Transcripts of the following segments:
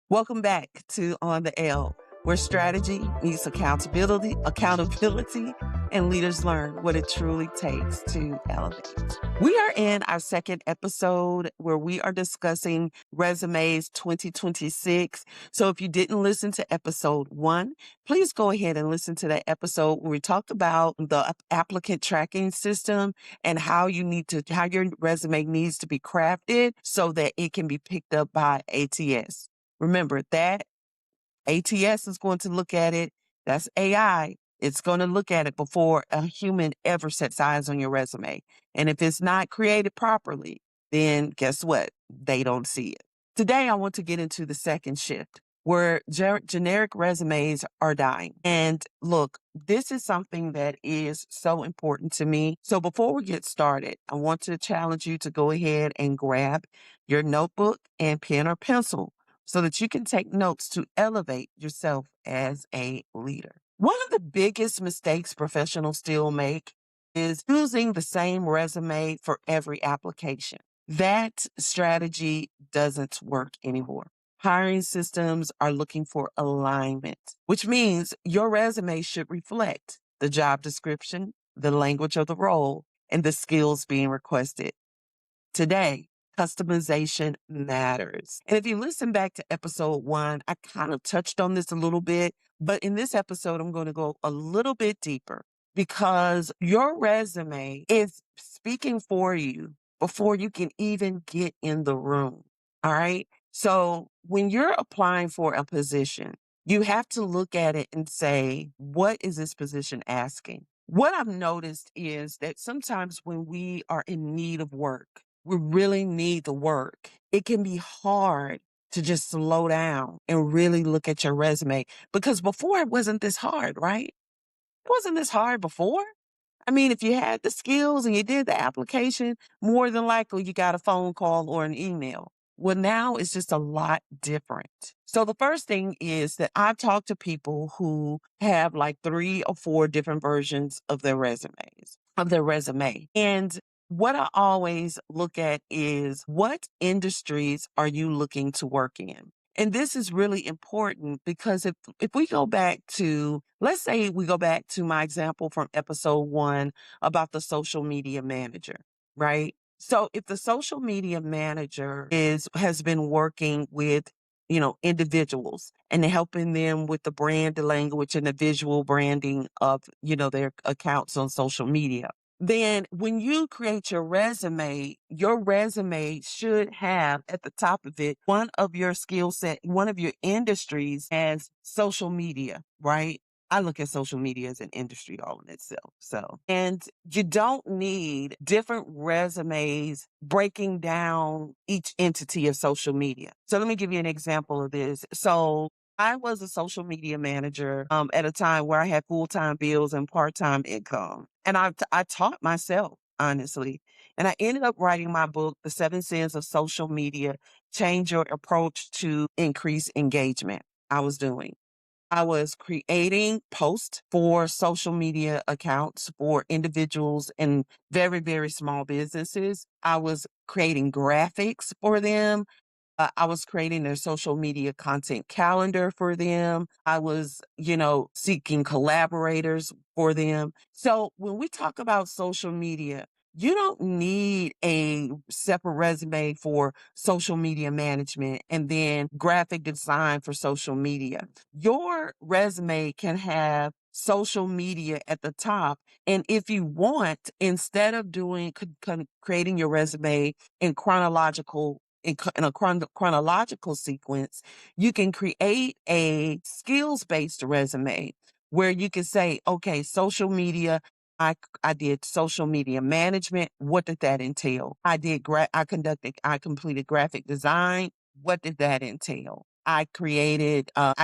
Welcome back to On the L, where strategy meets accountability, and leaders learn what it truly takes to elevate. We are in our second episode where we are discussing resumes 2026. So if you didn't listen to episode 1, please go ahead and listen to that episode where we talked about the applicant tracking system and how your resume needs to be crafted so that it can be picked up by ATS. Remember that ATS is going to look at it. That's AI. It's going to look at it before a human ever sets eyes on your resume. And if it's not created properly, then guess what? They don't see it. Today, I want to get into the second shift where generic resumes are dying. And look, this is something that is so important to me. So before we get started, I want to challenge you to go ahead and grab your notebook and pen or pencil so that you can take notes to elevate yourself as a leader. One of the biggest mistakes professionals still make is using the same resume for every application. That strategy doesn't work anymore. Hiring systems are looking for alignment, which means your resume should reflect the job description, the language of the role, and the skills being requested. Today, customization matters. And if you listen back to episode 1, I kind of touched on this a little bit, but in this episode, I'm going to go a little bit deeper because your resume is speaking for you before you can even get in the room. All right. So when you're applying for a position, you have to look at it and say, what is this position asking? What I've noticed is that sometimes when we are in need of work, we really need the work. It can be hard to just slow down and really look at your resume because before it wasn't this hard, right? It wasn't this hard before. I mean, if you had the skills and you did the application, more than likely you got a phone call or an email. Well, now it's just a lot different. So the first thing is that I've talked to people who have like 3 or 4 different versions of their resume. And what I always look at is what industries are you looking to work in? And this is really important because if we go back to, let's say we go back to my example from episode 1 about the social media manager, right? So if the social media manager has been working with, individuals and helping them with the brand, the language and the visual branding of, their accounts on social media, then when you create your resume should have at the top of it one of your skill set, one of your industries as social media, right? I look at social media as an industry all in itself. So, and you don't need different resumes breaking down each entity of social media. So let me give you an example of this. So I was a social media manager at a time where I had full-time bills and part-time income. And I taught myself, honestly. And I ended up writing my book, The 7 Sins of Social Media, Change Your Approach to Increase Engagement. I was creating posts for social media accounts for individuals and very, very small businesses. I was creating graphics for them. I was creating their social media content calendar for them. I was, seeking collaborators for them. So when we talk about social media, you don't need a separate resume for social media management and then graphic design for social media. Your resume can have social media at the top. And if you want, instead of creating your resume in a chronological sequence, you can create a skills-based resume where you can say, okay, social media, I did social media management. What did that entail? I completed graphic design. What did that entail? I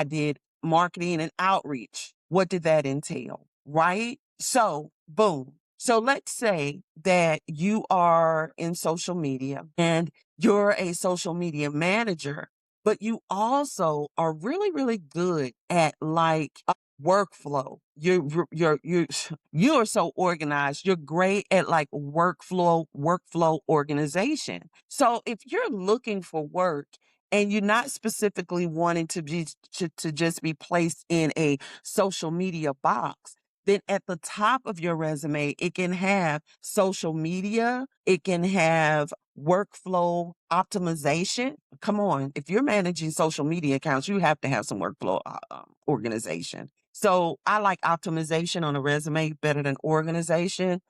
did marketing and outreach. What did that entail? Right? So boom. So let's say that you are in social media and you're a social media manager, but you also are really, really good at like workflow. You are so organized. You're great at like workflow organization. So if you're looking for work and you're not specifically wanting to just be placed in a social media box, then at the top of your resume, it can have social media, it can have workflow optimization. Come on, if you're managing social media accounts, you have to have some workflow organization. So I like optimization on a resume better than organization.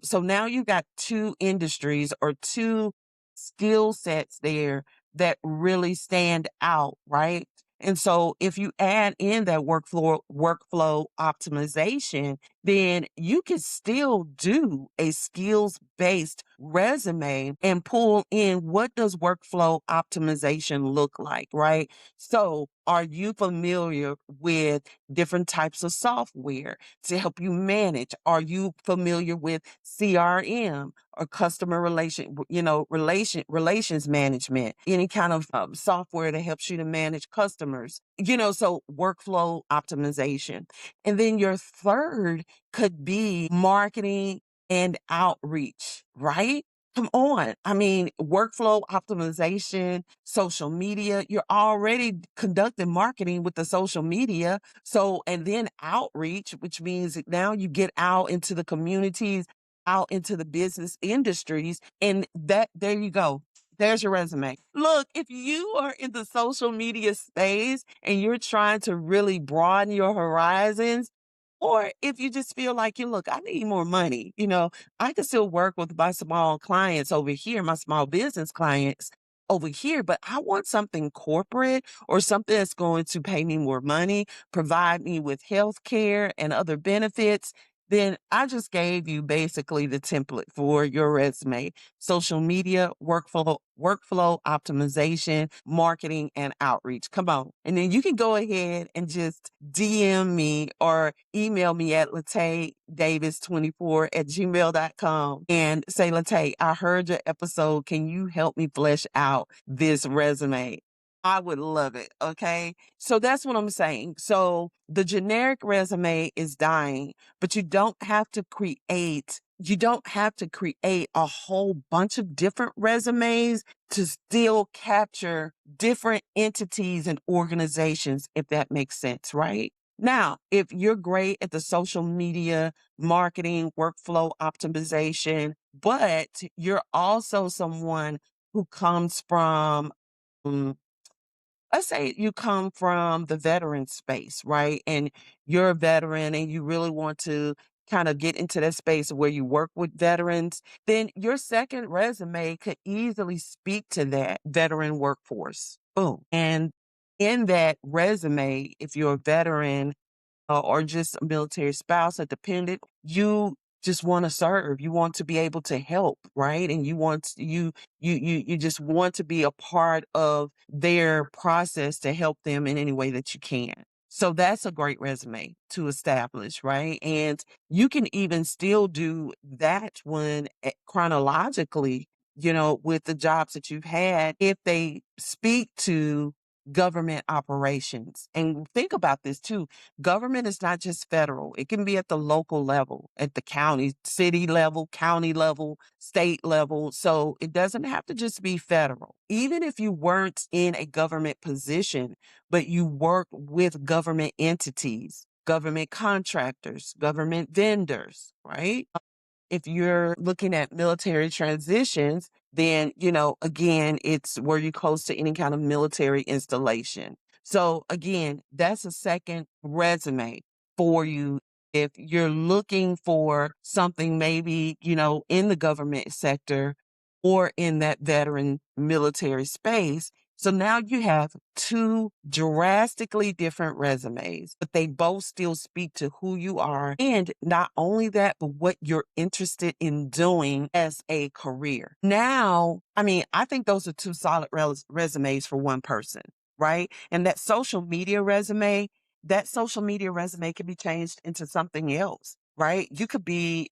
So now you got two industries or two skill sets there that really stand out, right? And so if you add in that workflow optimization, then you can still do a skills based resume and pull in what does workflow optimization look like, right? So are you familiar with different types of software to help you manage? Are you familiar with CRM or customer relations management, any kind of software that helps you to manage customers, so workflow optimization. And then your third could be marketing and outreach, right? Come on. I mean, workflow optimization, social media, you're already conducting marketing with the social media. So, and then outreach, which means that now you get out into the communities, out into the business industries, and there you go. There's your resume. Look, if you are in the social media space and you're trying to really broaden your horizons, or if you just feel like look, I need more money, I can still work with my small clients over here, my small business clients over here, but I want something corporate or something that's going to pay me more money, provide me with health care and other benefits. Then I just gave you basically the template for your resume: social media, workflow optimization, marketing, and outreach. Come on. And then you can go ahead and just DM me or email me at lataydavis24@gmail.com and say, Latay, I heard your episode. Can you help me flesh out this resume? I would love it. Okay. So that's what I'm saying. So the generic resume is dying, but you don't have to create a whole bunch of different resumes to still capture different entities and organizations, if that makes sense, right? Now, if you're great at the social media marketing, workflow optimization, but you're also someone who comes from, mm, let's say you come from the veteran space, right? And you're a veteran and you really want to kind of get into that space where you work with veterans, then your second resume could easily speak to that veteran workforce. Boom. And in that resume, if you're a veteran, or just a military spouse, a dependent, you just want to serve. You want to be able to help, right? And you just want to be a part of their process to help them in any way that you can. So that's a great resume to establish, right? And you can even still do that one chronologically, with the jobs that you've had if they speak to government operations. And think about this too. Government is not just federal. It can be at the local level, at the county, city level, county level, state level. So it doesn't have to just be federal. Even if you weren't in a government position, but you work with government entities, government contractors, government vendors, right? If you're looking at military transitions, then, again, it's were you close to any kind of military installation? So again, that's a second resume for you. If you're looking for something maybe, in the government sector or in that veteran military space. So now you have two drastically different resumes, but they both still speak to who you are. And not only that, but what you're interested in doing as a career. Now, I mean, I think those are two solid resumes for one person, right? And that social media resume can be changed into something else, right? You could be,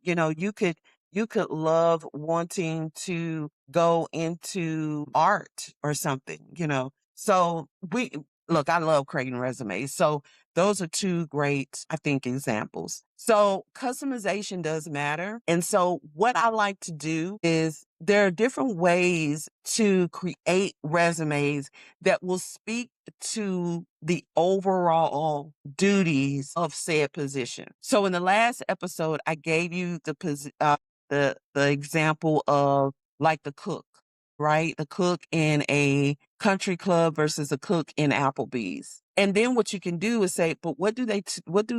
you know, you could you could love wanting to go into art or something. So look, I love creating resumes. So those are two great, I think, examples. So customization does matter. And so what I like to do is there are different ways to create resumes that will speak to the overall duties of said position. So in the last episode, I gave you the example of like the cook, right? The cook in a country club versus a cook in Applebee's. And then what you can do is say, but what do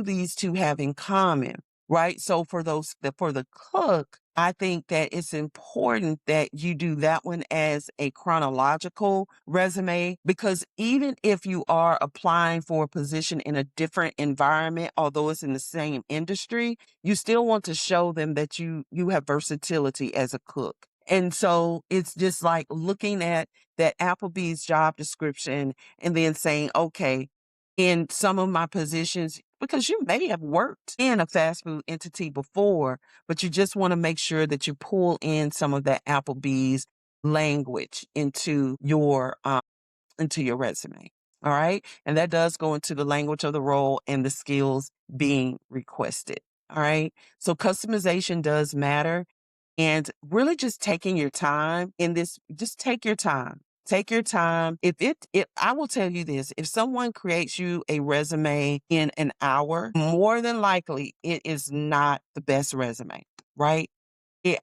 these two have in common? Right. So for for the cook, I think that it's important that you do that one as a chronological resume, because even if you are applying for a position in a different environment, although it's in the same industry, you still want to show them that you have versatility as a cook. And so it's just like looking at that Applebee's job description and then saying, okay, in some of my positions, because you may have worked in a fast food entity before, but you just want to make sure that you pull in some of that Applebee's language into your resume. All right. And that does go into the language of the role and the skills being requested. All right. So customization does matter. And really just taking your time in this, just take your time. Take your time. If I will tell you this, if someone creates you a resume in an hour, more than likely it is not the best resume, right?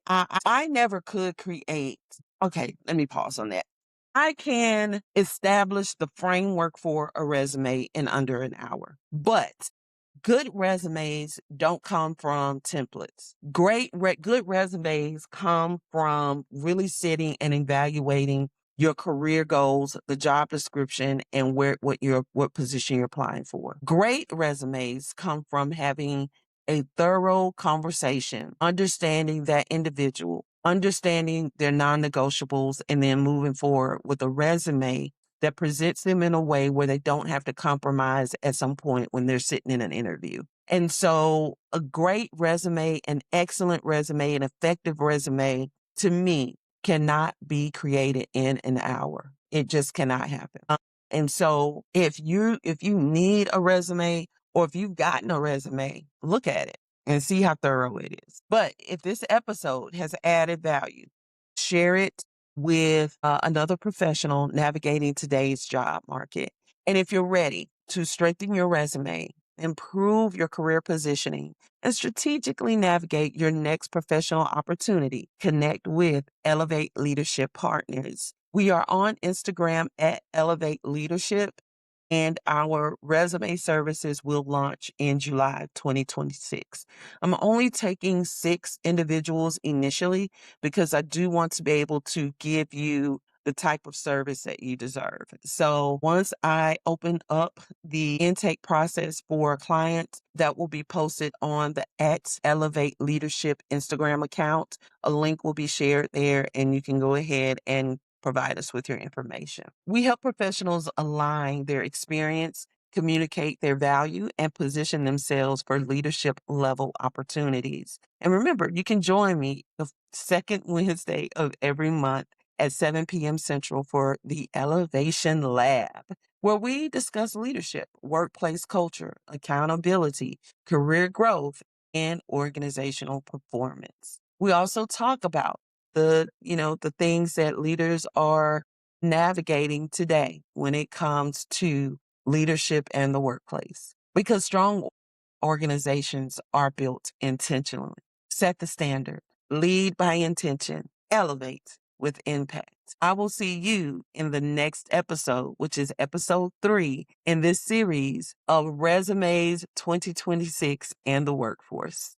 I never could create. Okay, let me pause on that. I can establish the framework for a resume in under an hour, but good resumes don't come from templates. Good resumes come from really sitting and evaluating your career goals, the job description, and what position you're applying for. Great resumes come from having a thorough conversation, understanding that individual, understanding their non-negotiables, and then moving forward with a resume that presents them in a way where they don't have to compromise at some point when they're sitting in an interview. And so a great resume, an excellent resume, an effective resume, to me, cannot be created in an hour. It just cannot happen. And so if you need a resume, or if you've gotten a resume, look at it and see how thorough it is. But if this episode has added value, share it with another professional navigating today's job market. And if you're ready to strengthen your resume, improve your career positioning, and strategically navigate your next professional opportunity, connect with Elevate Leadership Partners. We are on Instagram at Elevate Leadership, and our resume services will launch in July 2026. I'm only taking 6 individuals initially because I do want to be able to give you the type of service that you deserve. So once I open up the intake process for a client, that will be posted on the at Elevate Leadership Instagram account. A link will be shared there, and you can go ahead and provide us with your information. We help professionals align their experience, communicate their value, and position themselves for leadership level opportunities. And remember, you can join me the second Wednesday of every month at 7 p.m. Central for the Elevation Lab, where we discuss leadership, workplace culture, accountability, career growth, and organizational performance. We also talk about the things that leaders are navigating today when it comes to leadership and the workplace, because strong organizations are built intentionally. Set the standard, lead by intention, elevate with impact. I will see you in the next episode, which is episode 3 in this series of Resumes 2026 and the Workforce.